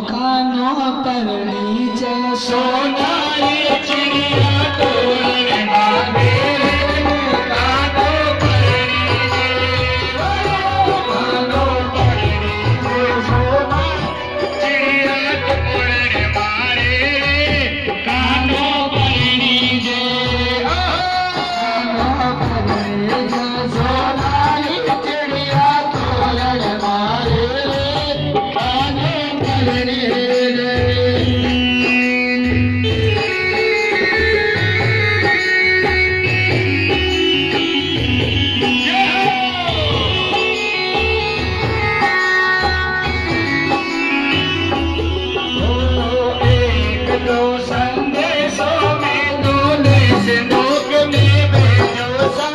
कानो करनी जय सोना ये चिड़िया तोरण मांगे कानो करनी कानो करनी जय सोना चिड़िया तोरण मारे कानो करनी जय कानो करनी जय सोना ये चिड़िया तोरण मारे संदेशों में दूल्हे से लोक में भेजो सा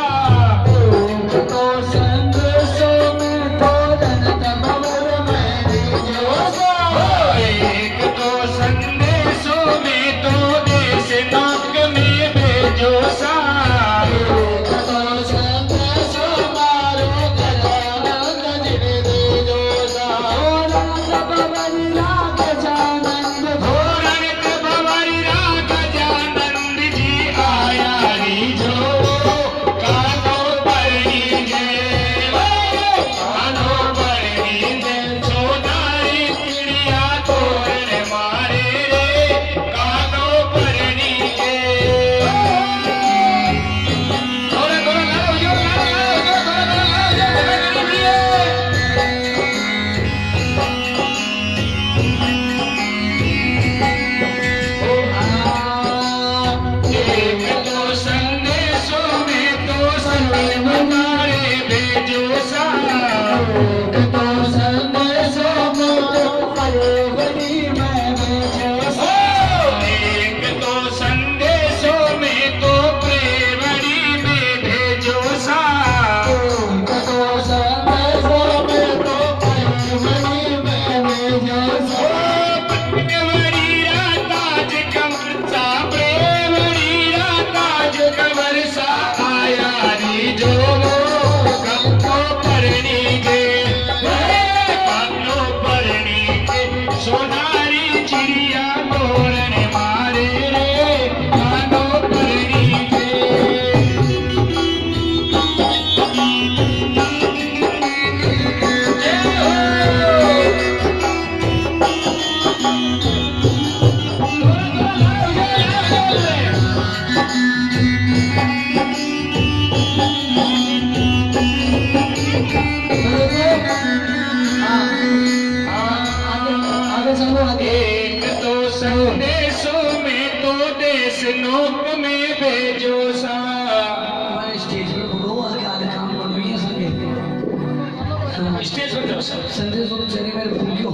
संदेश और चेरी मेरे भूलियो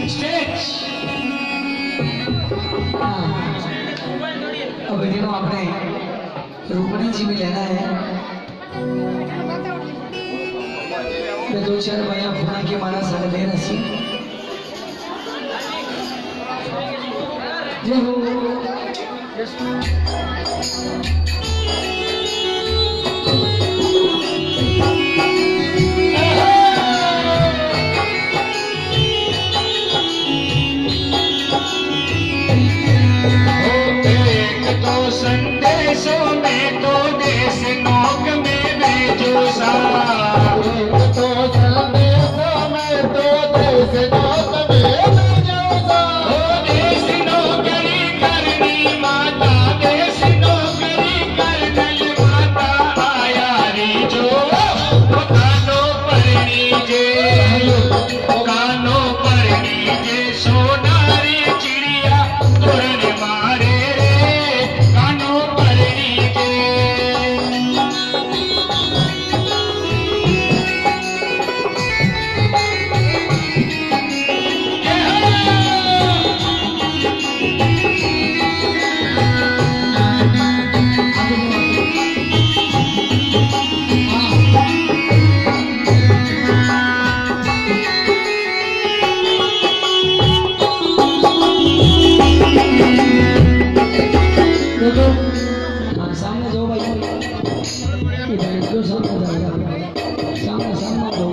स्टेज अब दिनों आपने रूपणी जी भी लेना है मैं दो चार भैया फुना के माना साढ़े दे रसी जय हो संदेशों में तो देश नौक में भेजो सा तो संदेशों में तो देश नौक में भेजो सा देश नौकरी करनी माता देश नौकरी करनी माता आया री जो कानो परनी जे कानो परनी जे सोनारी चिड़िया तोरण मारे सामने जाओ भाई इधर जो सामने जाओ सामने सामने जाओ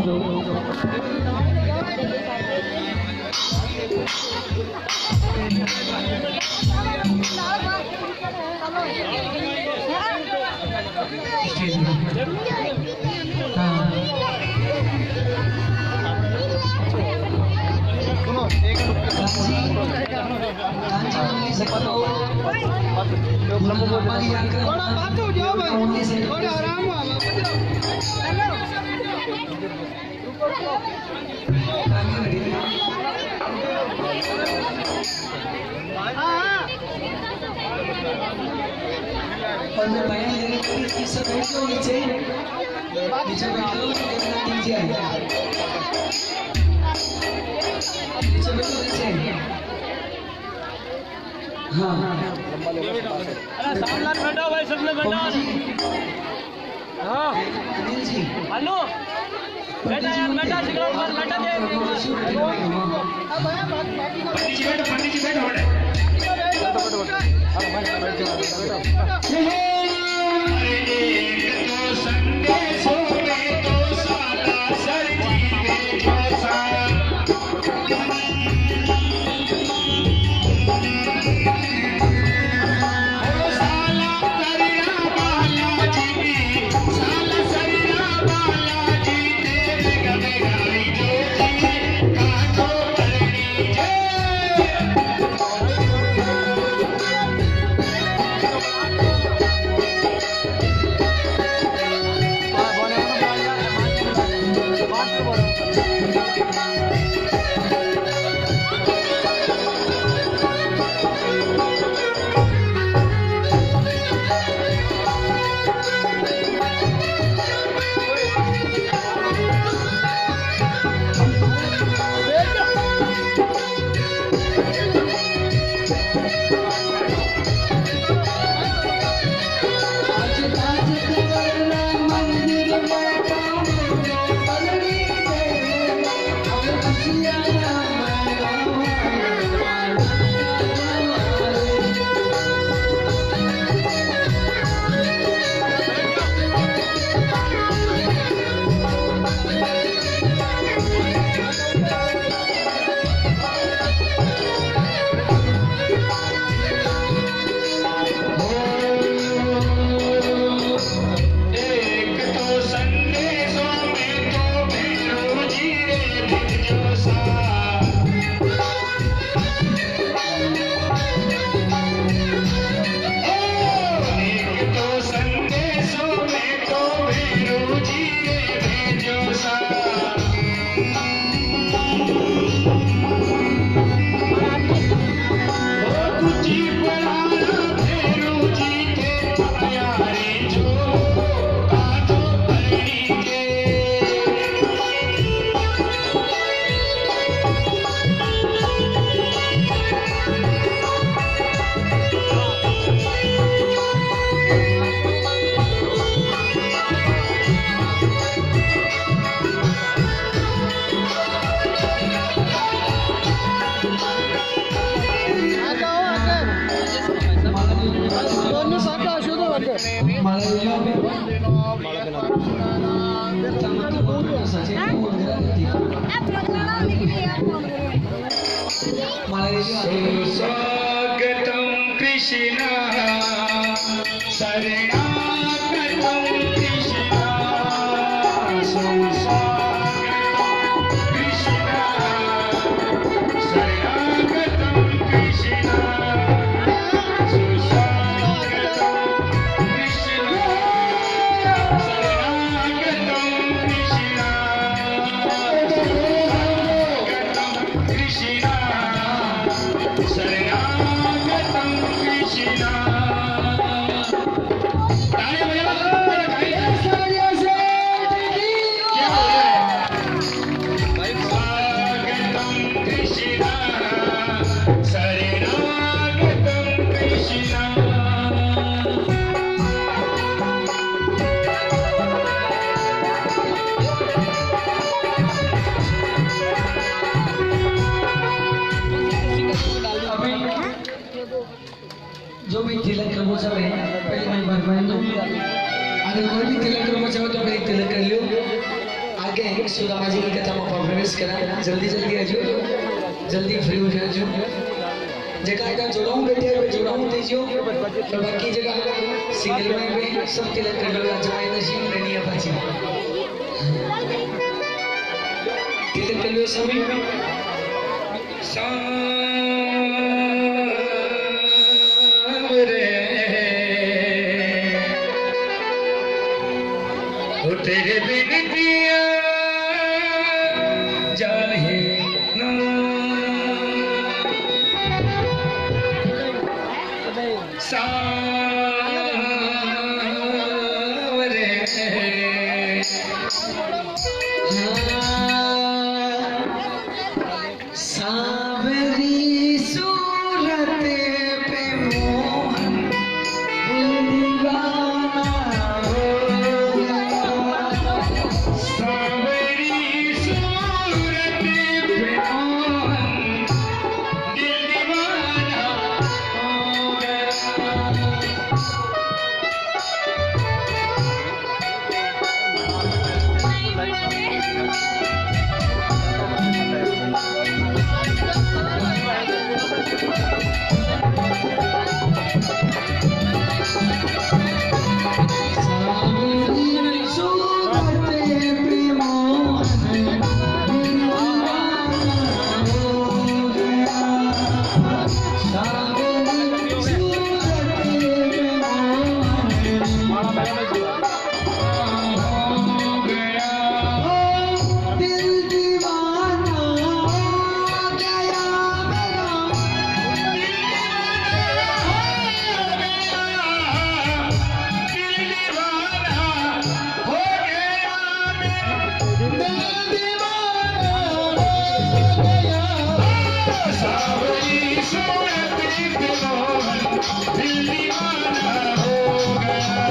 थोड़ा आराम और मैं बयान लेने के लिए इस सब बैठो नीचे नीचे बैठो नीचे नीचे बैठो नीचे हाँ अरे सामने बैठो भाई सबने बैठो हाँ अनिल जी हेलो बेटा यार बेटा सिगरेट मत बेटा दे पंडित जी बैठो संदेशों में तो साला सर सुस्वागतं कृष्ण शरणागतं कृष्ण सुस्वागतं कृष्ण शरणागतं कृष्ण सुस्वागतं कृष्ण शरणागतं कृष्ण शरणागतं कृष्ण तालियां बजाओ क्या स्वागतं कृष्ण शरणागतं कृष्ण जो भी तिलक करना चाहे पहले मैं भगवान दो अगर कोई भी तिलक करना चाहे तो पहले तिलक कर लो आगे सुदामा जी की कथा में प्रवेश करा जल्दी जल्दी आ जाओ जल्दी फ्री हो जाओ जगह का जोड़ाऊं बैठे हुए जोड़ाऊं दीजियो तो बाकी जगह सिंगल में भी सब तिलक कर लो जमाई नशीब नहीं है पाची तिलक कर लो सभी तेरे बिन दिया जाहे ना सावरे सावरी सूरत पे मोहन दीवाना हो सावरी सूरत पे मोहन दिल दीवाना हो गया सावरी सूरत पे मोहन दीवाना हो गया सावरी सूरत पे मोहन दिल दीवाना हो गया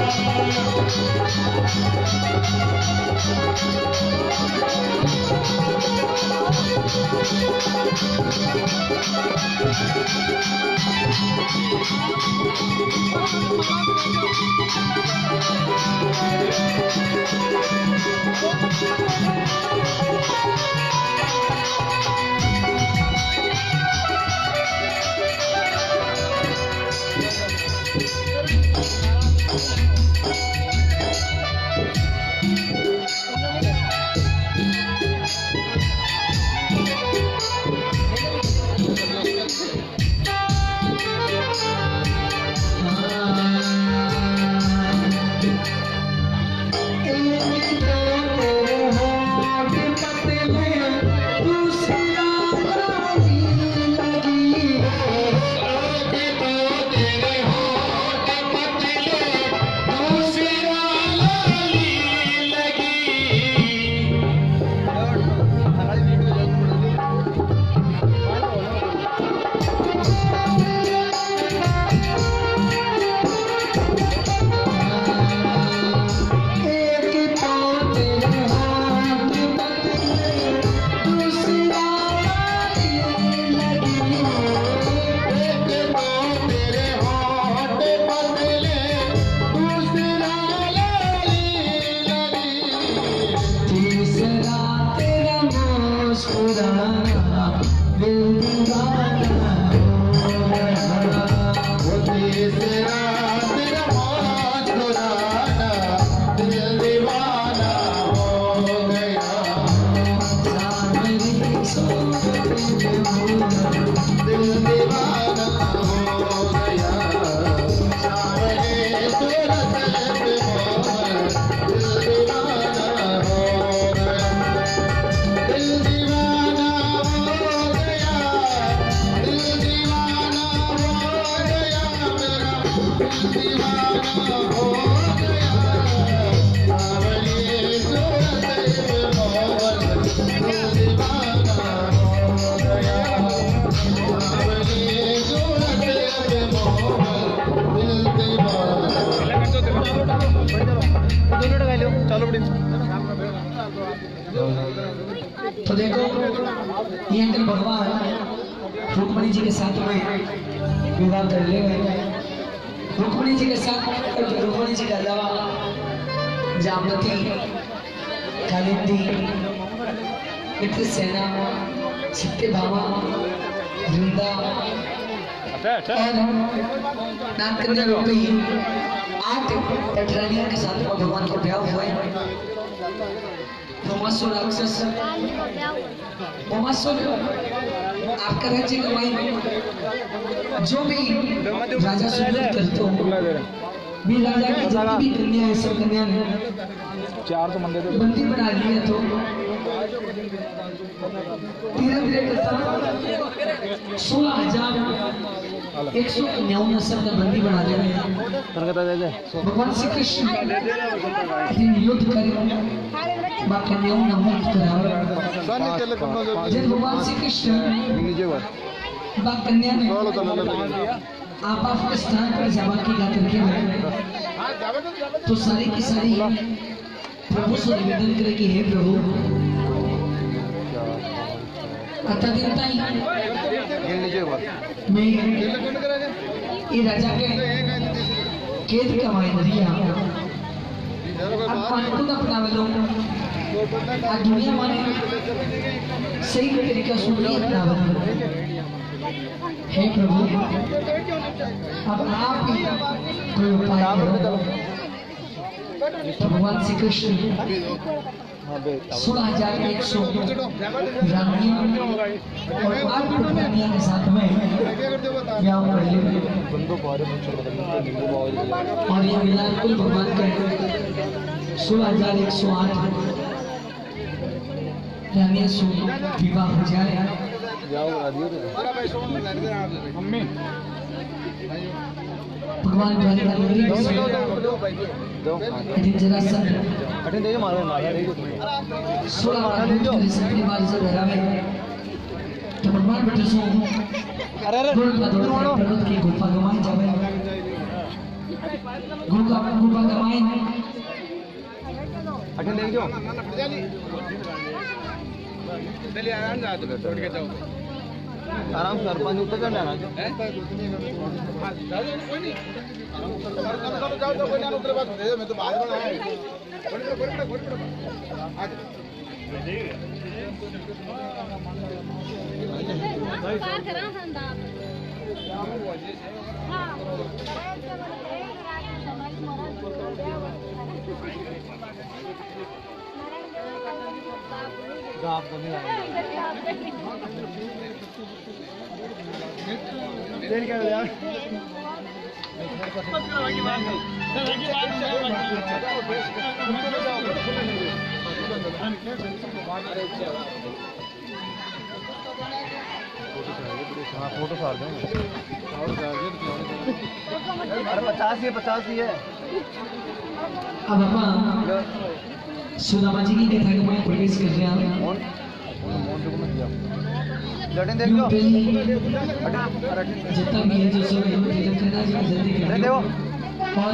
मेरा तो देखो ये अंकल भगवान रुक्मणी जी के साथ में विवाह कर ले रुक्मणी जी के साथ रुक्मणी जी का अलावा जामवती कालिंदी सेना चित्ते भामा वृंदा और नागकन्या रूपी 8 पटरानियों के साथ में भगवान को ब्याह हुआ है। भौमासुर राक्षस भौमासुर आपका राज्य कमाई जो भी राजा सुलभ करते हो भी राजा की जितनी भी कन्या है सब कन्या ने 4 तो मंदिर बंदी बना लिया तो धीरे धीरे करता 16,159 शब्द बंदी बना दे भगवान श्री कृष्ण युद्ध करे कन्याओं ने मुक्त करावे जब भगवान श्री कृष्ण कन्या ने आप के स्थान पर जमा की गा करके तो सारी की सारी प्रभु से निवेदन करे कि हे प्रभु कथा दिन ताई मैं ये राजा के केद कमाई दिया अब को अपना लो आ दुनिया माने सही तरीका सुन लिया अपना हे प्रभु अब आप ही कोई उपाय करो भगवान श्री कृष्ण 16,100 रानियों और 8 पुत्रानियों के साथ में ब्याह कर लिए और ये मिलान कुल भगवान का 16,108 रानियों से विवाह हो जाए। भगवान द्वारिका नगरी में जरा सन 16 बार से घर में तो भगवान बेटे सो पर्वत की गुफा गमाई जावे गुफा गमाई अठन देख जो आराम से 5 उत्तर कर लेना मैं तो बाद में आप तेल क्या यार फोटो सार दें अरे 50 ही है अब अपन सुदामा जी की कथा को मैं प्रवेश कर रहा हूँ लटन देख लो जितना भी है जो सब तिलक करना जी जल्दी कर दो और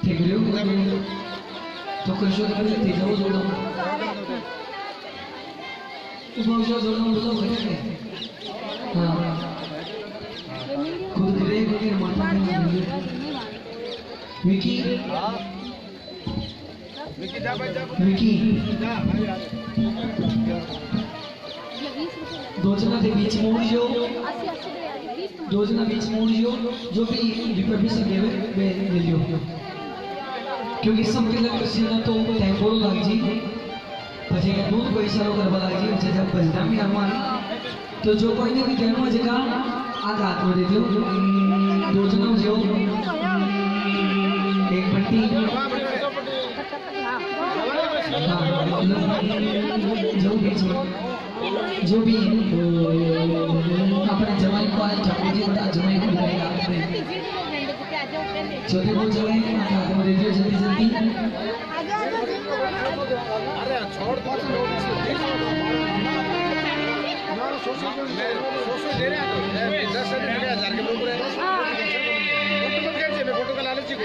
ठीक है तो कैसे कर लेते जाओ जोड़ो उसमें जो जोड़ना वो सब करेंगे हाँ खुद करे के माता में विकी दो जना के बीच मोड़ जो जो भी रिपब्लिक से देवे वे ले लियो क्योंकि सब के लग कृष्ण तो टेम्पोरो लाग जी પછી दूध पैसा रो करवा लाग जी जब बजना भी हनुमान तो जो कोई ने भी कहनो जगह आग हाथ में दे दियो दो जना जो एक बंटी जो भी अपने जवाई को आज ठाकुर जी बता जवाई को बुलाएगा आपने छोटे को जवाई को हाथ में दे दियो जल्दी जल्दी अरे छोड़ दो सोशल दे रहे हैं 10,000 के लोग रहे फोटो का लालच ही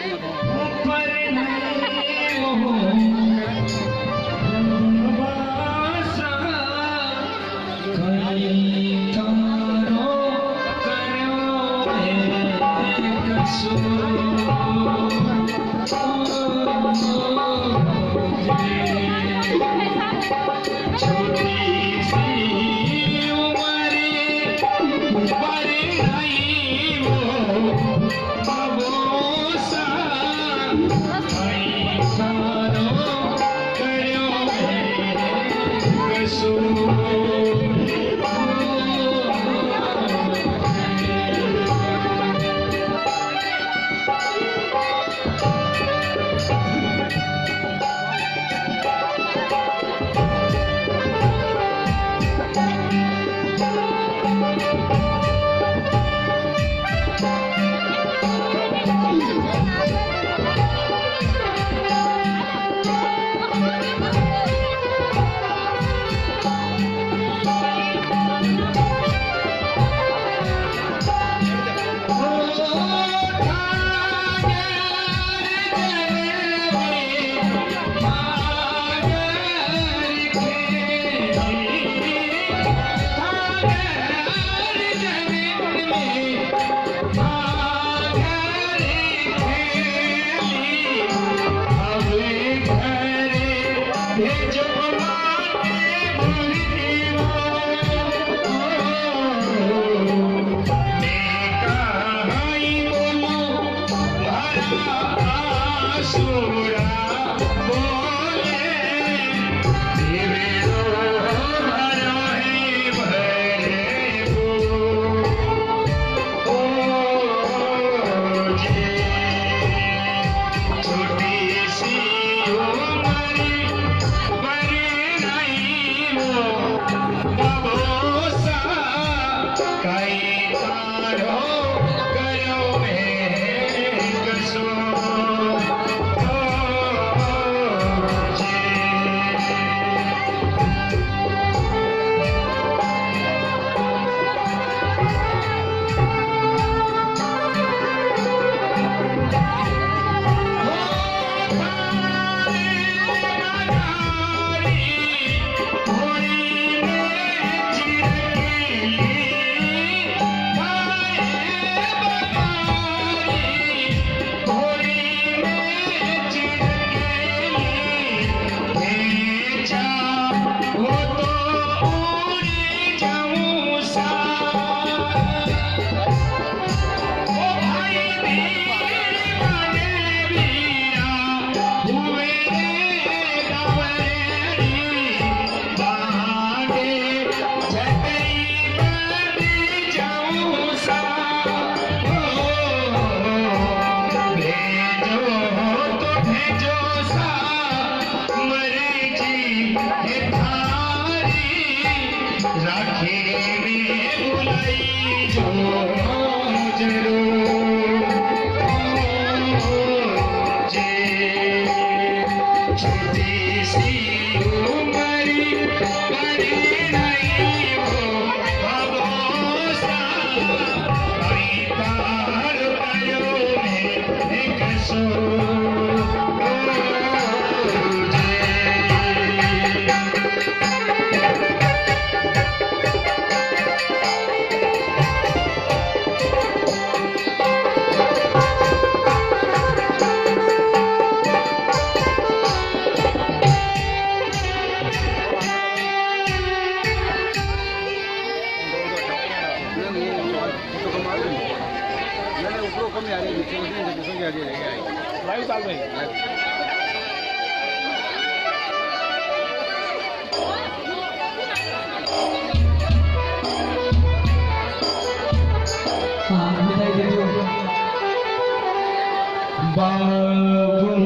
बाबुल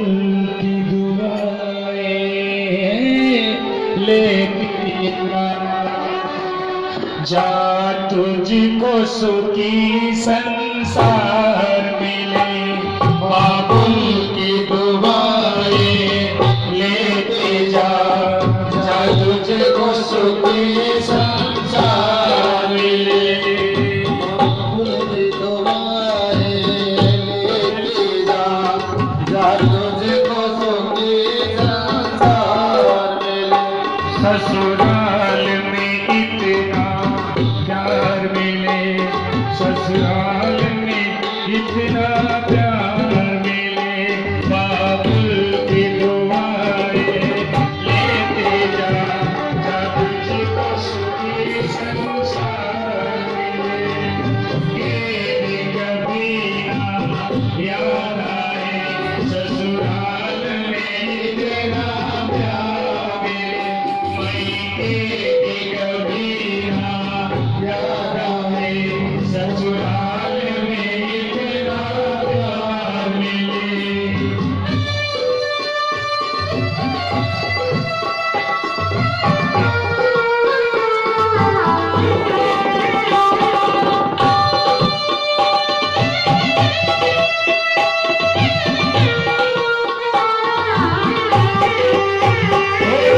की दुआएं लेके जा तुझको सुखी संसार मिले। बाबुल की दुआएं लेके जा तुझको सुखी संसार मिले। ससुराल में इतना प्यार मिले, ससुराल में प्यार मिले, बाबुल की दुआएं लेते जा, जा तुझको सुखी संसार मिले। ये भी कभी ना याद आए, ससुराल में तेरा प्यार मिले, मायके भी कभी ना याद आए, ससुराल में तेरा प्यार मिले।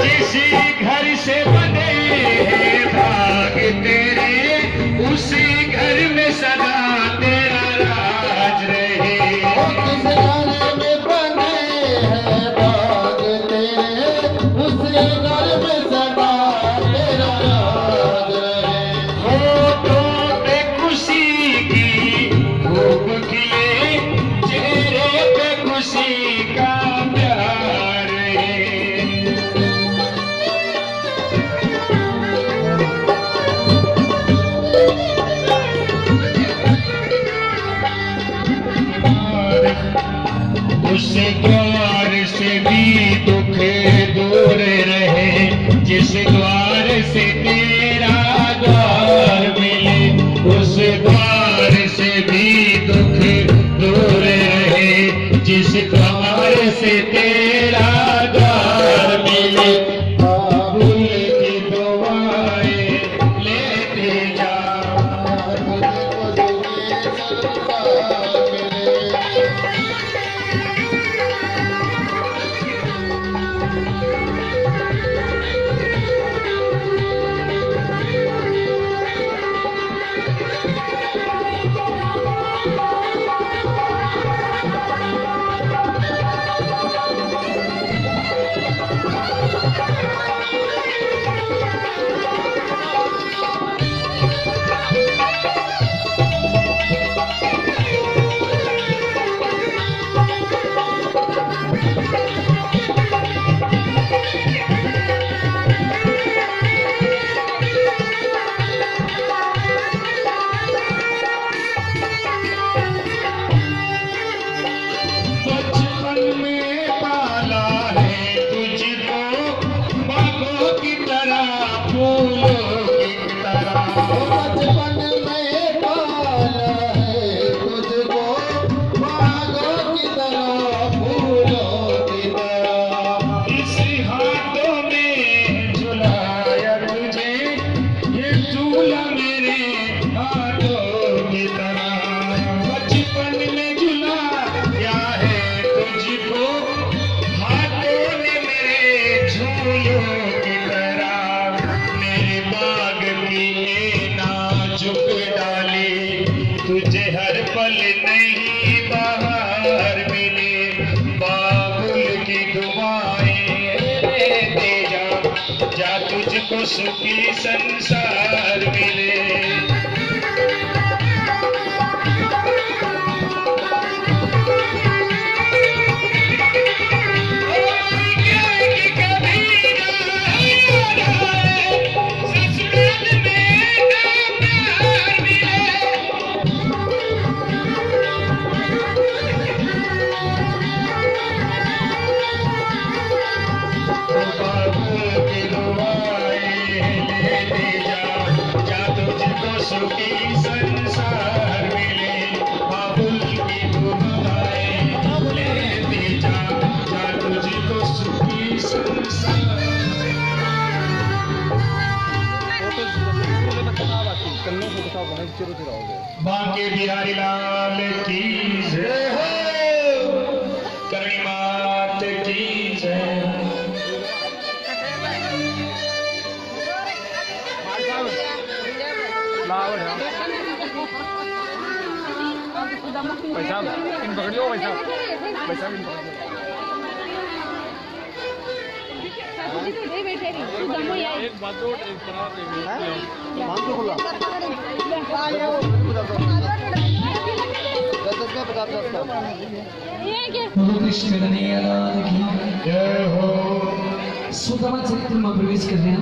जिस घर से बने हैं भाग तेरे, उसी घर में सदा तेरा राज रहे। जिस घर में बने हैं बाग तेरे, उस घर में सदा तेरा राज रहे। होठों पे खुशी की धूप खिले, चेहरे पे खुशी का प्यार है। उस द्वार से भी दुख दूर रहे, जिस द्वार से तेरा द्वार मिले, उस द्वार से भी दुख दूर रहे, जिस द्वार से तेरा द्वार मिले। बाबुल की दुआएं लेते जा, तुझको सुखी संसार मिले। बचपन में पाला है तुझको, बागों की तरह, फूलों की तरह। बचपन में पाला है तुझको, बागों की तरह, फूलों की तरह। इस हाथों में झुलाया तुझे, ये झूला मेरे हाथों की तरह। बचपन में झुलाया है तुझको, हाथों में मेरे झूलों की तरह। मेरे बाग की नाजुक डाली, तुझे हर पल नहीं बाहर मिले, बाबुल की दुआएं लेते जा, जा तुझको सुखी संसार मिले। सुखी संसार मिले, बाबुल की दुआएं लेते जा, जा तुझको सुखी संसार। बांके बिहारी लाल की जय हो, करणी मात की जय। पैसा इन पकड़ियो, पैसा पैसा इन पकड़ियो। एक बात एक तरह ये क्या बोलो कृष्ण कन्हैया लाल की जय हो सुदामा चरित्र में प्रवेश कर रहे हैं।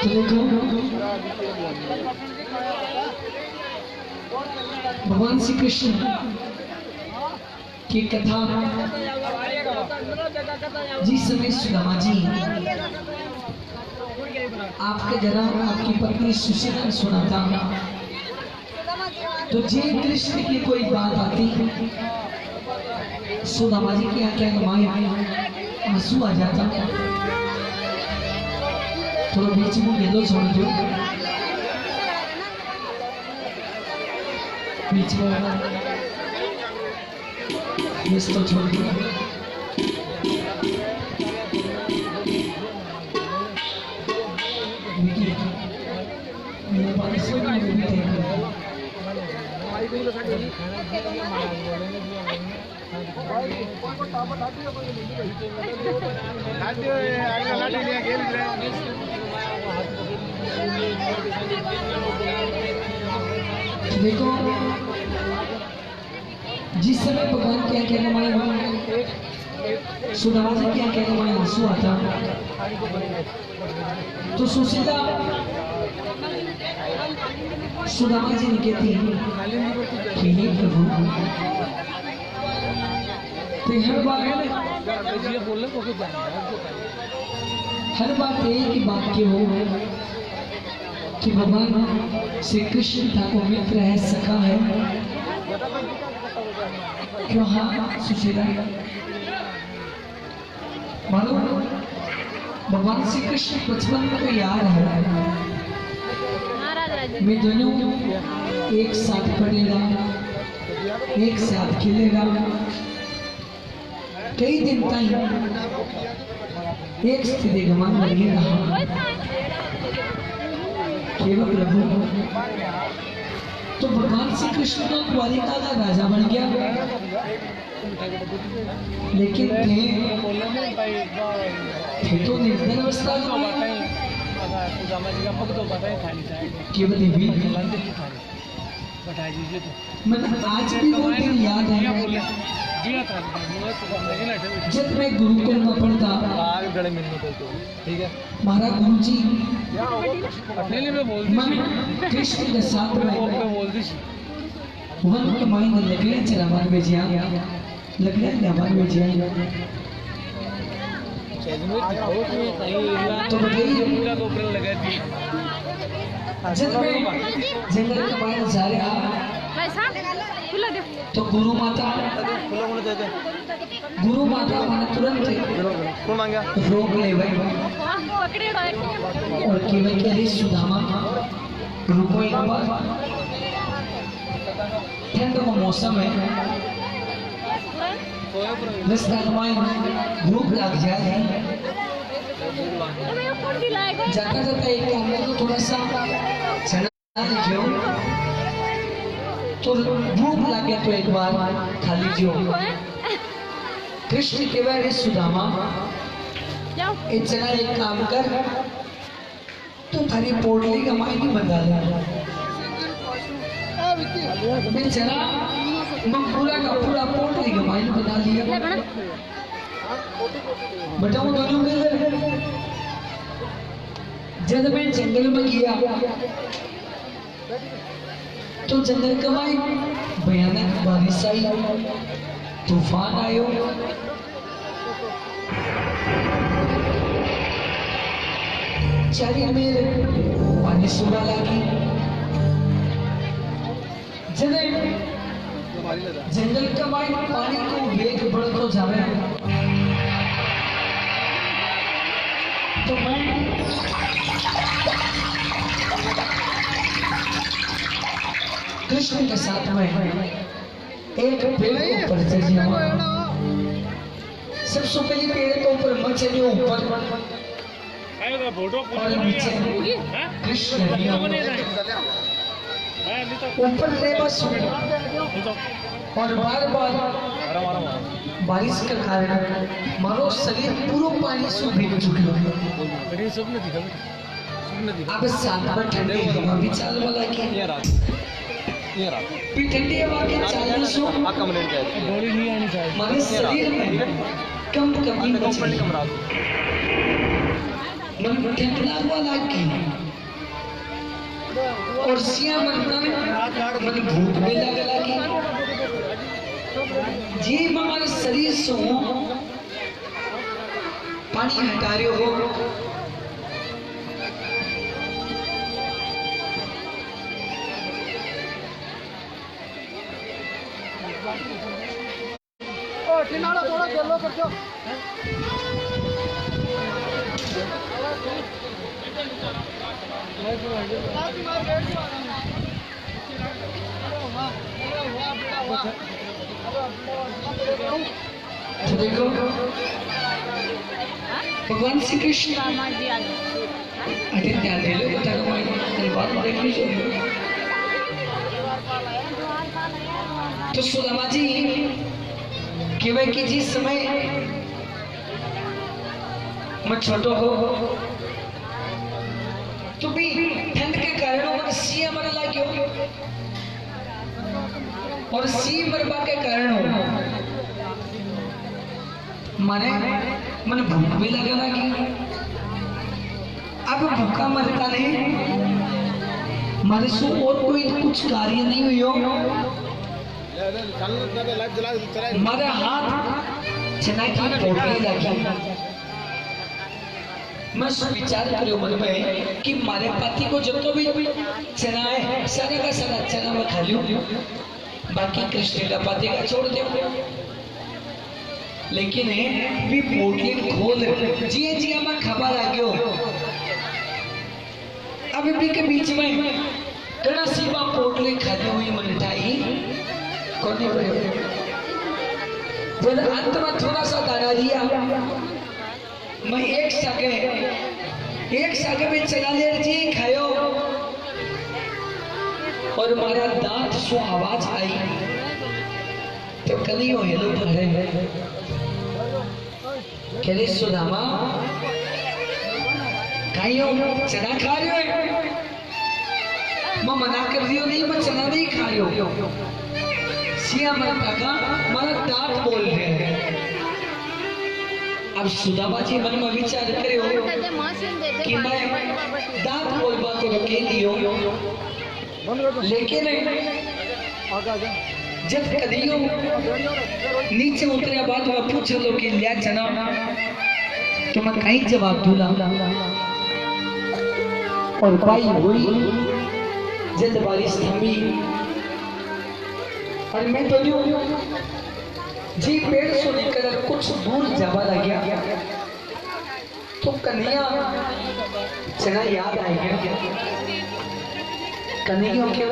तो देखो भगवान श्री कृष्ण की कथा जिस समय सुदामा जी आपके जरा आपकी पत्नी सुशीला ने सुना था, तो जे कृष्ण की कोई बात आती सुदामा जी की आंखें गमाई आंसू आ जाता। थोड़ा बीच में गेलो छोड़ दो, बीच में बीच तो छोड़ दो। मेरे पास से भी थे देखो जिस समय भगवान क्या कहने वाले सुदामा जी क्या कहने वाले आंसू आता, तो सुशीला सुदामा जी ने कहती कि हे प्रभु, तो हर बात एक ही बात की हो कि भगवान श्री कृष्ण ठाकुर मित्र है, सखा है। क्यों? हाँ सुशीला, मालूम भगवान श्री कृष्ण बचपन में तो यार है, मैं दोनों एक साथ पढ़ेगा, एक साथ खेलेगा, कई दिन तक एक स्थिति गमान लगे रहा। केवल प्रभु तो भगवान श्री कृष्ण तो द्वारिका का राजा बन गया, लेकिन थे तो निर्धन अवस्था में। केवल देवी मतलब आज भी वो दिन याद है जब मैं गुरुकुल में पढ़ता, महाराज गुरु जी मैं कृष्ण के साथ में वन कमाई में लकड़ियाँ चलावान में जिया, लकड़ियाँ चलावान में जिया। तो बताइए जब मैं जंगल कमाई में जा रहा तो गुरु माता मैंने तुरंत रोक ले भाई और केवल कह रही सुदामा रुको एक बार, ठंड का मौसम है, रास्ता में भूख लग जाए, जाता जाता एक काम को थोड़ा सा चना लिखियो, तो भूख लगे तो एक बार खा लीजिए। कृष्ण के बारे सुदामा इतना एक काम कर, तो थारी पोटली का मायने बता दे, बेचारा मैं पूरा का पूरा पोटली का मायने बता दिया। बताऊं दोनों में जब मैं जंगल में गया तो जंगल कमाई भयानक बारिश आई, तूफान आयो, चारी मेरे पानी सुना लगी। जब जंगल कमाई पानी को वेग बढ़तो जावे तो मैं कृष्ण के साथ में एक पेड़ के ऊपर चढ़ जाऊं। सबसे पहले पेड़ के ऊपर मैं चढ़ी ऊपर और नीचे कृष्ण ऊपर ले बस और बार बार बारिश का कारण मारो शरीर पूरा पानी से भीग चुको अब साथ में ठंडी हवा भी चाल वाला की भी ठंडी हवा के चालने से हमारे शरीर में कम कमी मची मन ठंडा वाला की और सिया मन भूख में लगा की जी हमारे शरीर से पानी हटा रहे हो थोड़ा जल्लो कर दो तो देखो भगवान श्री कृष्ण अरे ध्यान दे लो बता कल बात देख लीजिए तो सुदामा जी केवल कि जिस समय मैं छोटो हो तो भी ठंड के कारण मन सिया मर लाग्यो और सी मरबा के कारण हो माने मन भूख भी लगी अब भूखा मरता नहीं मारे सो और कोई कुछ कार्य नहीं हुई हो मारा हाथ चना की पोटली लगी मैं विचार करो मन में कि मारे पति को जो तो भी चना है सारा का सारा चना मैं खा लूं बाकी कृष्ण का पति का छोड़ दे लेकिन भी पोटली खोल जिए जिए मैं खबर आ गयो अभी भी के बीच में कड़ा सीमा पोटली खाती हुई मिठाई कौन जब अंत में थोड़ा सा दाना दिया मैं एक सगे में चना लेर जी खायो और मारा दांत सो आवाज आई तो कलियो हेलो भरे कहले सुदामा खाइयो चना खा रहे हो मैं मना कर दियो नहीं मैं चना नहीं खा रही हूँ सिया मरता का मारा दांत बोल रहे हैं अब सुदामा जी मन में विचार करे हो कि मैं दांत बोलबा तो रोके दियो लेकिन जब कदियो नीचे उतरे बाद वह पूछ लो कि लिया चना तो मैं कहीं जवाब दूला और बाई हुई जब बारिश थमी और मैं तो जी पेड़ से निकल कुछ दूर जावा लगा तो कन्हैया चना याद आ गया कन्हैया के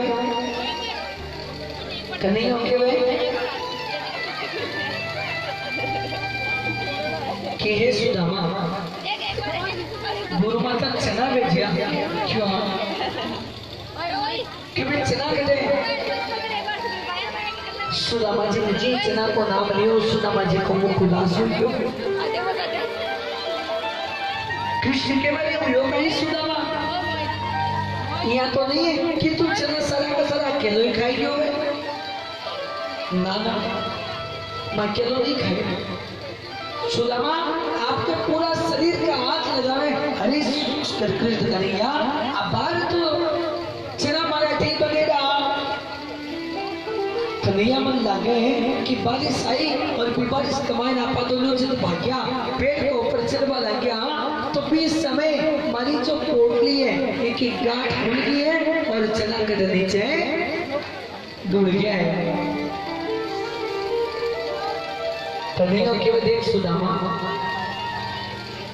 कि हे सुदामा गुरु माता चना भेजिया क्यों कि मैं चना कटे सुदामा जी ने जी चना को नाम लियो सुदामा जी को मुख उदास हो कृष्ण के बारे में लोग नहीं सुदामा यहाँ तो नहीं है कि तू चना सारा का सारा अकेलो ही खाई क्यों है ना मैं अकेलो नहीं खाई सुदामा आपको पूरा शरीर का हाथ लगावे हरी कर कृष्ण करेगा अब बाहर तो चना मारा ठीक बनेगा कन्हैया मन लागे कि बारिश आई और भी बारिश कमाए ना पा दोनों से तो भाग्या पेट के ऊपर चढ़वा लग गया तो भी इस समय हमारी जो पोटली है एक एक गांठ खुल गई है और चना कट नीचे डूब गया है कन्हैया के देख सुदामा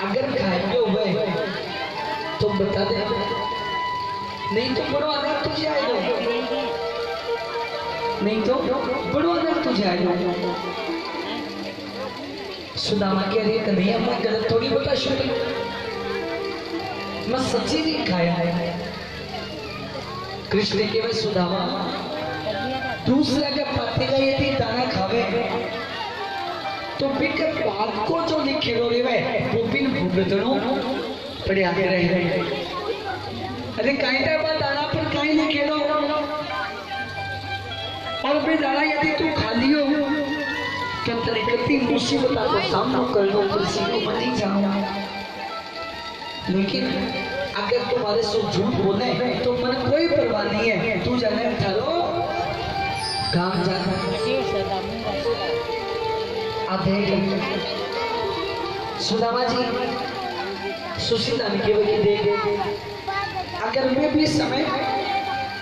अगर खाएंगे हुए तो बता दे नहीं तो बड़ो अनर्थ तुझे आएगा नहीं तो बड़ो अनर्थ तुझे आएगा सुदामा कह रही कन्हैया मैं गलत थोड़ी बता शुक्र मैं सच्ची नहीं खाया है कृष्ण के में सुदामा दूसरा के पत्ते का यदि दाना खावे तो बिक बात को जो लिखे रो रे वे वो बिन भूगतनो पड़े आग्रह है। अरे काई ता बात आना पर काई लिखे रो और भी दादा यदि तू खाली हो तो तेरे कितनी मुसीबत को सामना करना किसी को बनी जाओ। लेकिन अगर तुम्हारे से झूठ बोले तो मन कोई परवाह नहीं है, तू जाने थारो काम जाना आधे सुदामा जी सुशीला ने केवल दे अगर मैं भी समय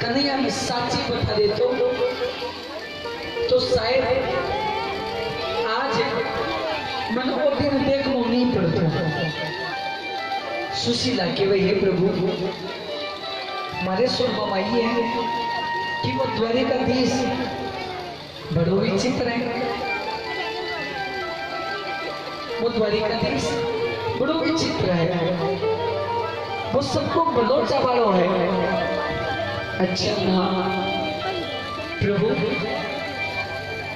कन्हैया में साची बता दे तो शायद आज मन को दिन देखना नहीं पड़ता। सुशीला के वही प्रभु हमारे सुरमा माई है कि वो द्वारिकाधीश बड़ो विचित्र है। वो द्वारिकाधीश बड़ो विचित्र है, वो सबको बलोचा वालों है। अच्छा हाँ प्रभु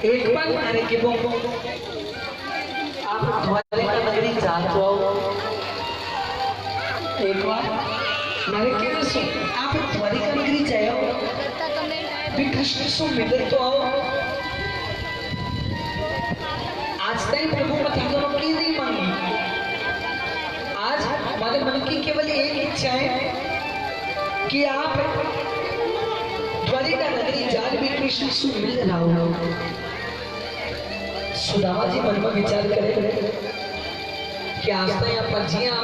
एक बार मारे के वो आप द्वारिका नगरी जाते हो एक बार मारे के सो आप द्वारिका नगरी जाओ भी कृष्ण सो मिलर तो आओ। आज तक प्रभु बता करो की नहीं मांगी, आज हमारे मन की केवल एक इच्छा है कि आप द्वारिका नगरी जाकर भी कृष्ण से मिल रहा हो। सुदामा जी मन में विचार करे कि आज तक आप जिया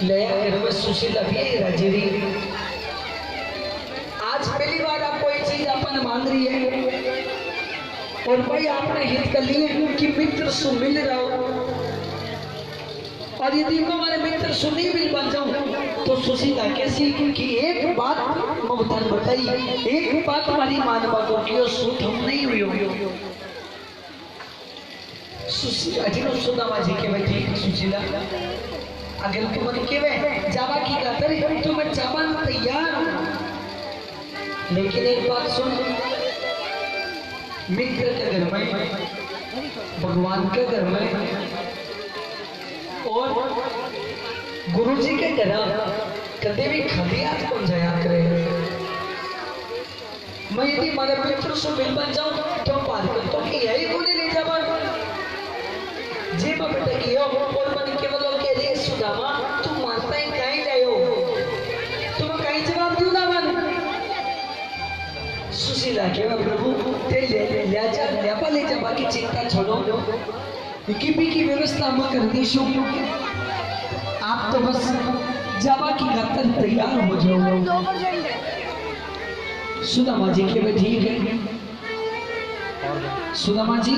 लया घर में सुशीला भी राजेरी आज पहली बार आप कोई चीज अपन मान रही है और भाई आपने हित कर लिए कि मित्र से मिल रहा हो। और यदि हमारे मित्र से नहीं मिल बन जाऊं तो सुशीला कैसी कि एक बात ममतान बताई, एक बात हमारी मानवा को कि सूत हम नहीं हुई हो। सुशीला जी को सुदामा जी के बैठी सुशीला अगर तुम के वे जावा की खातर तो मैं जावा तैयार हूं, लेकिन एक बात सुन, मित्र के घर में भगवान के घर में और गुरु जी के घर कदे भी खाली हाथ कौन जाया करे। मैं यदि हमारे मित्र से मिल बन जाऊं तो पार कर तो कि यही बोले ले जावा जी मैं बेटा किया और मन केवल के लिए सुदामा तू मानता है कहीं जायो तुम कहीं जवाब दूं ना मन सुशीला के प्रभु ते ले जा बाकी चिंता छोड़ो की व्यवस्था में कर दी शो आप तो बस जावा की खातर तैयार हो जाओ। सुदामा जी के ठीक है। सुदामा जी